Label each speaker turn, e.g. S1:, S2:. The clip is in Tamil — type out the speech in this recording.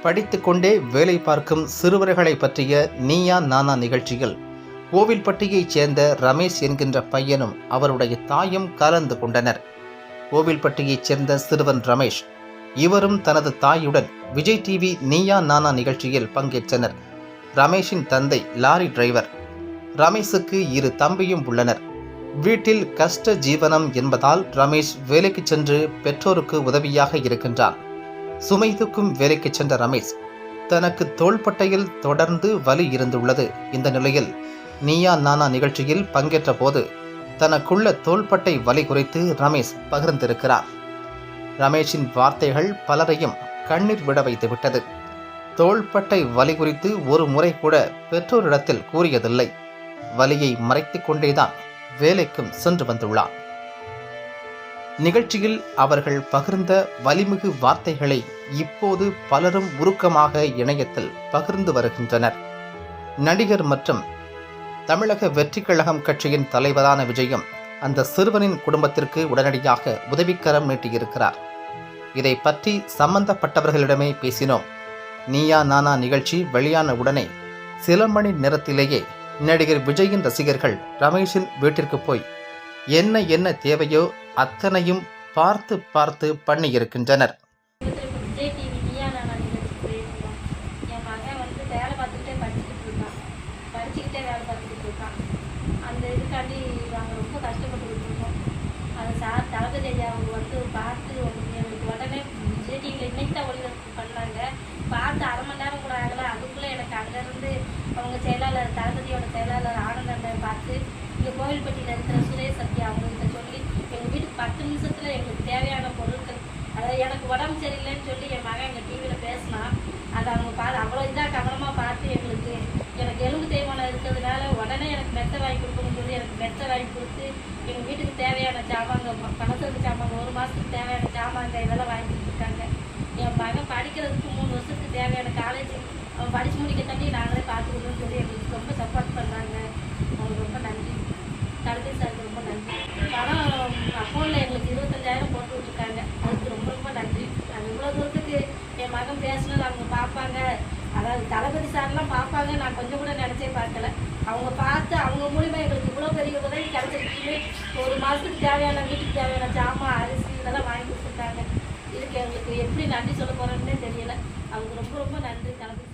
S1: படித்துக்கொண்டே வேலை பார்க்கும் சிறுவர்களை பற்றிய நீயா நானா நிகழ்ச்சியில் கோவில்பட்டியைச் சேர்ந்த ரமேஷ் என்கின்ற பையனும் அவருடைய தாயும் கலந்து கொண்டனர். கோவில்பட்டியைச் சேர்ந்த சிறுவன் ரமேஷ், இவரும் தனது தாயுடன் விஜய் டிவி நீயா நானா நிகழ்ச்சியில் பங்கேற்றனர். ரமேஷின் தந்தை லாரி டிரைவர். ரமேஷுக்கு 2 தம்பியும் உள்ளனர். வீட்டில் கஷ்ட ஜீவனம் என்பதால் ரமேஷ் வேலைக்கு சென்று பெற்றோருக்கு உதவியாக இருக்கின்றான். சுமை தூக்கும் வேலைக்கு சென்ற ரமேஷ் தனக்கு தோள்பட்டையில் தொடர்ந்து வலி இருந்துள்ளது. இந்த நிலையில் நீயா நானா நிகழ்ச்சியில் பங்கேற்ற போது தனக்குள்ள தோள்பட்டை வலி குறித்து ரமேஷ் பகிர்ந்திருக்கிறார். ரமேஷின் வார்த்தைகள் பலரையும் கண்ணீர் விட வைத்துவிட்டது. தோள்பட்டை வலி குறித்து ஒரு முறை கூட பெற்றோரிடத்தில் கூறியதில்லை. வலியை மறைத்துக் கொண்டேதான் வேலைக்கும் சென்று வந்துள்ளார். நிகழ்ச்சியில் அவர்கள் பகிர்ந்த வலிமிகு வார்த்தைகளை இப்போது பலரும் உருக்கமாக இணையத்தில் பகிர்ந்து வருகின்றனர். நடிகர் மற்றும் தமிழக வெற்றிக் கழகம் கட்சியின் தலைவரான விஜயும் அந்த சிறுவனின் குடும்பத்திற்கு உடனடியாக உதவிக்கரம் நீட்டியிருக்கிறார். இதை பற்றி சம்பந்தப்பட்டவர்களிடமே பேசினோம். நீயா நானா நிகழ்ச்சி வெளியான உடனே சில மணி நேரத்திலேயே நடிகர் விஜயின் ரசிகர்கள் ரமேஷின் வீட்டிற்கு போய் என்ன தேவையோ அத்தனையும் பார்த்து பார்த்து பண்ணியிருக்கின்றனர்.
S2: விஜய் டிவி நீயா நானா நிகழ்ச்சி போயிருந்தோம். என் மகன் வேலை பார்த்துக்கிட்டே படிச்சுக்கிட்டே வேலை பார்த்துக்கிட்டு இருக்கான். அந்த இதுக்காண்டி நாங்கள் ரொம்ப கஷ்டப்பட்டுக்கிட்டு இருக்கோம். அதை சார் தளபதி ஐயா அவங்க பார்த்து எங்களுக்கு உடனே விஜய் டிவியில் இன்னைக்கு தான் ஒளிபரப்பு பண்ணாங்க. பார்த்து அரை மணி நேரம் கூட ஆகலை. அதுக்குள்ளே எனக்கு அங்கேருந்து அவங்க செயலாளர் தளபதியோட செயலாளர் ஆனந்தனை பார்த்து இங்கே கோவில்பட்டியில் இருக்கிற சுரேஷ் சத்யா அவங்கள்ட்ட சொல்லி எங்கள் வீட்டுக்கு 10 நிமிஷத்தில் எங்களுக்கு தேவையான பொருட்கள், அதாவது எனக்கு உடம்பு சரியில்லைன்னு சொல்லி என் மகன் எங்கள் டிவியில் பேசினா அதை அவங்க அவ்வளோ இதாக கவனமாக பார்த்து எனக்கு எலும்பு தேய்மானம் இருக்கிறதுனால உடனே எனக்கு மெத்தை வாங்கி கொடுக்கணும்னு சொல்லி எனக்கு மெத்தை வாங்கி கொடுத்து எங்கள் வீட்டுக்கு தேவையான சாமாங்க, பணத்துக்கு சாமாங்க, 1 மாதத்துக்கு தேவையான சாமாங்க இதெல்லாம் வாங்கி கொடுத்துருக்காங்க. என் மகன் படிக்கிறதுக்கு 3 வருஷத்துக்கு தேவையான காலேஜ் அவன் படித்து முடிக்க தண்ணி நாங்களே பார்த்துக்கணும்னு சொல்லி எங்களுக்கு ரொம்ப சப்போர்ட் பண்ணுறாங்க. அவங்களுக்கு ரொம்ப நன்றி. தளபதி சாருக்கு ரொம்ப நன்றி. பணம் அக்கௌண்ட்டில் எங்களுக்கு 25,000 போட்டு விட்டுருக்காங்க. அதுக்கு ரொம்ப ரொம்ப நன்றி. அது இவ்வளோ தூரத்துக்கு என் மகன் பேசினது அவங்க பார்ப்பாங்க, அதாவது தளபதி சார்லாம் பார்ப்பாங்க நான் கொஞ்சம் கூட நினச்சே பார்க்கல. அவங்க பார்த்து அவங்க மூலிமா எங்களுக்கு இவ்வளோ பெரிய உதவி கிடைச்சிருக்குன்னு 1 மாதத்துக்கு தேவையான வீட்டுக்கு தேவையான ஜாமான், அரிசி இதெல்லாம் வாங்கி கொடுத்துருக்காங்க. இதுக்கு எங்களுக்கு எப்படி நன்றி சொல்ல போகிறோன்னே தெரியல. அவங்க ரொம்ப ரொம்ப நன்றி தளபதி.